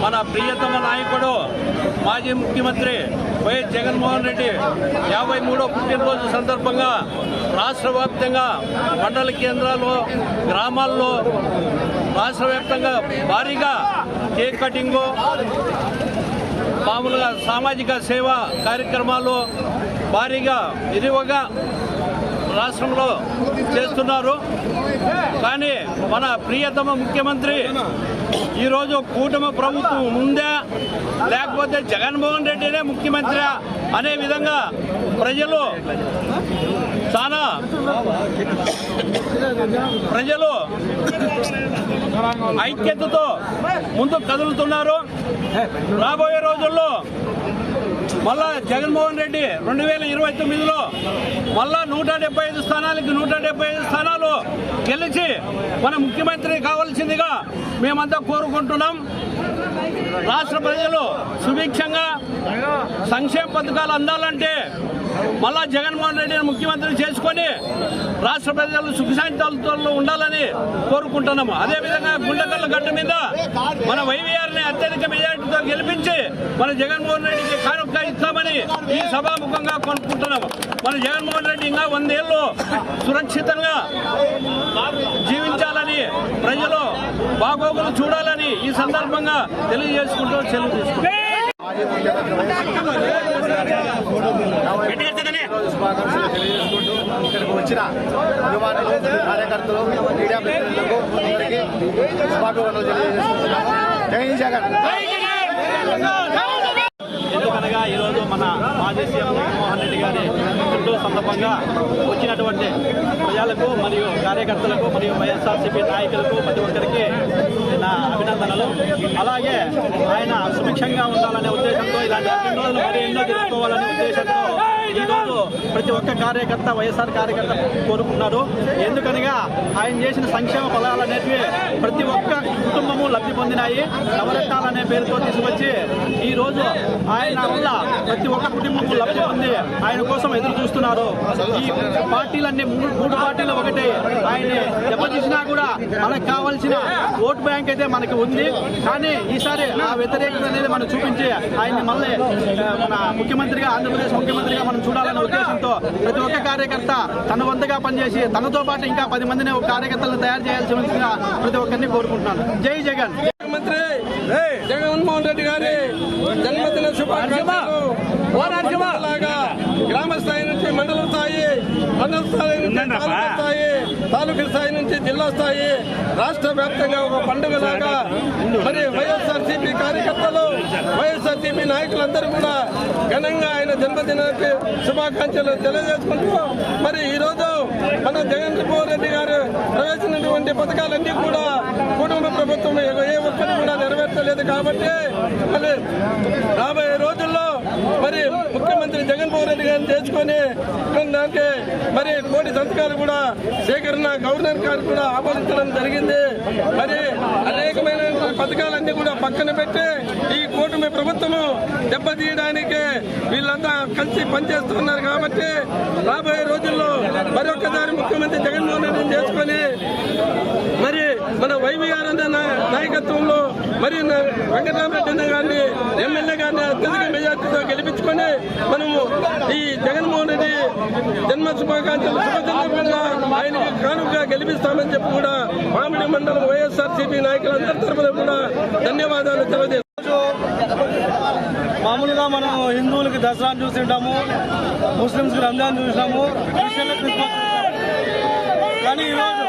మన ప్రియతమ నాయకుడు మాజీ ముఖ్యమంత్రి వైఎస్ జగన్మోహన్ రెడ్డి 53వ పుట్టినరోజు సందర్భంగా రాష్ట్ర వ్యాప్తంగా మండల కేంద్రాల్లో గ్రామాల్లో రాష్ట్ర వ్యాప్తంగా భారీగా కేక్ కటింగు మామూలుగా సామాజిక సేవా కార్యక్రమాలు భారీగా విరివిగా రాష్ట్రంలో చేస్తున్నారు. కానీ మన ప్రియతమ ముఖ్యమంత్రి ఈరోజు కూటమి ప్రభుత్వం ఉందా లేకపోతే జగన్మోహన్ రెడ్డినే ముఖ్యమంత్రి అనే విధంగా ప్రజలు ఐక్యతతో ముందుకు కదులుతున్నారు. రాబోయే రోజుల్లో మళ్ళా జగన్మోహన్ రెడ్డి 2029లో మళ్ళా 175 స్థానాలకి 175 స్థానాలు గెలిచి మన ముఖ్యమంత్రి కావాల్సిందిగా మేమంతా కోరుకుంటున్నాం. రాష్ట్ర ప్రజలు సుభిక్షంగా సంక్షేమ పథకాలు అందాలంటే మళ్ళా జగన్మోహన్ రెడ్డిని ముఖ్యమంత్రి చేసుకొని రాష్ట్ర ప్రజలు సుఖశాంతులతో ఉండాలని కోరుకుంటున్నాము. అదేవిధంగా గుండెకల్ల గడ్డ మీద మన వైవీఆర్ని అత్యధిక మెజార్టీతో గెలిపించి మన జగన్మోహన్ రెడ్డికి కానుక ఇస్తామని ఈ సభాముఖంగా కోరుకుంటున్నాము. మన జగన్మోహన్ రెడ్డి ఇంకా 100 ఏళ్ళు సురక్షితంగా జీవించాలని ప్రజలు బాగోగులు చూడాలని ఈ సందర్భంగా తెలియజేసుకుంటూ సెలవు తీసుకుంటాం. శుభాకాంక్షలు తెలియజేసుకుంటూ ఇక్కడికి వచ్చిన అభిమానులు కార్యకర్తలు మీడియా ప్రతినిధులకు అందరికీ శుభాకాంక్షలు తెలియజేసుకుంటున్నాము. జై జగన్. ఎందుకనగా ఈరోజు మన మాజీ సీఎం జగన్మోహన్ రెడ్డి గారి పుట్టినరోజు సందర్భంగా వచ్చినటువంటి ప్రజలకు మరియు కార్యకర్తలకు మరియు వైఎస్ఆర్సీపీ నాయకులకు ప్రతి ఒక్కరికి నా అభినందనలు. అలాగే ఆయన సుభిక్షంగా ఉండాలనే ఉద్దేశంతో ఇలాంటి పుట్టినరోజులు మరి ఎన్నో జరుపుకోవాలనే ఉద్దేశంతో ఈరోజు ప్రతి ఒక్క కార్యకర్త వైఎస్ఆర్ కార్యకర్త కోరుకున్నారు. ఎందుకనగా ఆయన చేసిన సంక్షేమ ఫలాలు అనేవి ప్రతి ఒక్క కుటుంబము లబ్ధి పొందినాయి. నవరత్నాలనే పేరుతో తీసుకొచ్చి ఈరోజు ఆయన వల్ల ప్రతి ఒక్క కుటుంబము లబ్ధి పొంది ఆయన కోసం ఎదురు చూస్తున్నారు. ఈ పార్టీలన్నీ మూడు పార్టీలు ఒకటే. ఆయన్ని దెబ్బతీసినా కూడా మనకు కావాల్సిన ఓటు బ్యాంక్ అయితే మనకి ఉంది. కానీ ఈసారి ఆ వ్యతిరేకత అనేది మనం చూపించి ఆయన్ని మళ్ళీ మన ముఖ్యమంత్రిగా ఆంధ్రప్రదేశ్ ముఖ్యమంత్రిగా మనం చూడాలనే ఉద్దేశంతో ప్రతి ఒక్క కార్యకర్త తన వంతుగా పనిచేసి తనతో పాటు ఇంకా 10 మందిని కార్యకర్తలను తయారు చేయాల్సిందిగా ప్రతి ఒక్కరిని కోరుకుంటున్నాను. జై జగన్. ముఖ్యమంత్రి జగన్మోహన్ రెడ్డి గారి జన్మదిన శుభాకాంక్షలు. గ్రామ స్థాయి నుంచి మండల స్థాయి, మండల స్థాయి నుంచి తాలూకా స్థాయి, తాలూకా స్థాయి నుంచి జిల్లా స్థాయి, రాష్ట్ర వ్యాప్తంగా ఒక పండుగలాగా మరి వైఎస్ఆర్సీపీ కార్యకర్తలు, వైఎస్ఆర్సీపీ నాయకులందరూ కూడా ఘనంగా ఆయన జన్మదినానికి శుభాకాంక్షలు తెలియజేసుకుంటూ మరి ఈరోజు మన జగన్మోహన్ రెడ్డి గారు ప్రవేశించినటువంటి పథకాలన్నీ కూడా కుటుంబ ప్రభుత్వం ఏ ఒక్కటి కూడా నెరవేర్చలేదు. కాబట్టి మరి రాబోయే రోజుల్లో మరి ముఖ్యమంత్రి జగన్మోహన్ రెడ్డి గారిని తెచ్చుకొని దానికి మరి కోటి సంతకాలు కూడా సేకరణ గవర్నర్ గారు కూడా ఆమోదించడం జరిగింది. మరి అనేకమైన పథకాలన్నీ కూడా పక్కన పెట్టి ఈ కూటమి ప్రభుత్వము దెబ్బతీయడానికి వీళ్ళంతా కలిసి పనిచేస్తున్నారు. కాబట్టి రాబోయే రోజుల్లో మరొకసారి ముఖ్యమంత్రి జగన్మోహన్ రెడ్డిని చేసుకొని మరి మన వైవీఆర్ అన్న నాయకత్వంలో మరి వెంకటరామరెడ్డి గారిని ఎమ్మెల్యే గారిని అత్యధిక మెజార్టీతో గెలిపించుకొని మనము ఈ జగన్మోహన్ రెడ్డి జన్మ శుభాకాంక్షలు శుభదినంగా ఆయనకి కానుకగా గెలిపిస్తామని చెప్పి కూడా మామిడి మండలం వైఎస్ఆర్సీపీ నాయకులందరి తరఫున కూడా ధన్యవాదాలు తెలియజేస్తాం. మామూలుగా మనం హిందువులకి దసరాను చూసి ఉంటాము, ముస్లింస్కి రంజాన్ చూసినాము, క్రిస్టియన్లకు క్రిస్మస్. కానీ ఈరోజు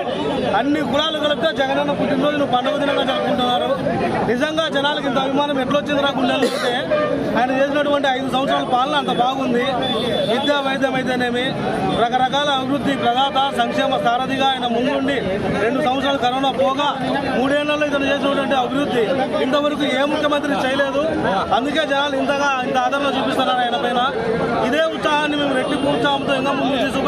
అన్ని కులాలు కలిపితే జగనన్న పుట్టినరోజును పండుగ దినంగా జరుపుకుంటున్నారు. నిజంగా జనాలకు ఇంత అభిమానం ఎట్లొచ్చింది నాకు ఉండాలంటే ఆయన చేసినటువంటి 5 సంవత్సరాల పాలన అంత బాగుంది. విద్యా వైద్యం అయితేనేమి రకరకాల అభివృద్ధి ప్రదాత సంక్షేమ సారథిగా ఆయన ముందుండి 2 సంవత్సరాలు కరోనా పోగా 3 ఏళ్లలో ఇతను చేసినటువంటి అభివృద్ధి ఇంతవరకు ఏ ముఖ్యమంత్రి చేయలేదు. అందుకే జనాలు ఇంత ఆదరణ చూపిస్తున్నారు ఆయన పైన. ఇదే ఉత్సాహాన్ని మేము రెట్టింపు ఉత్సాహంతో ఇంకా ముందు తీసుకు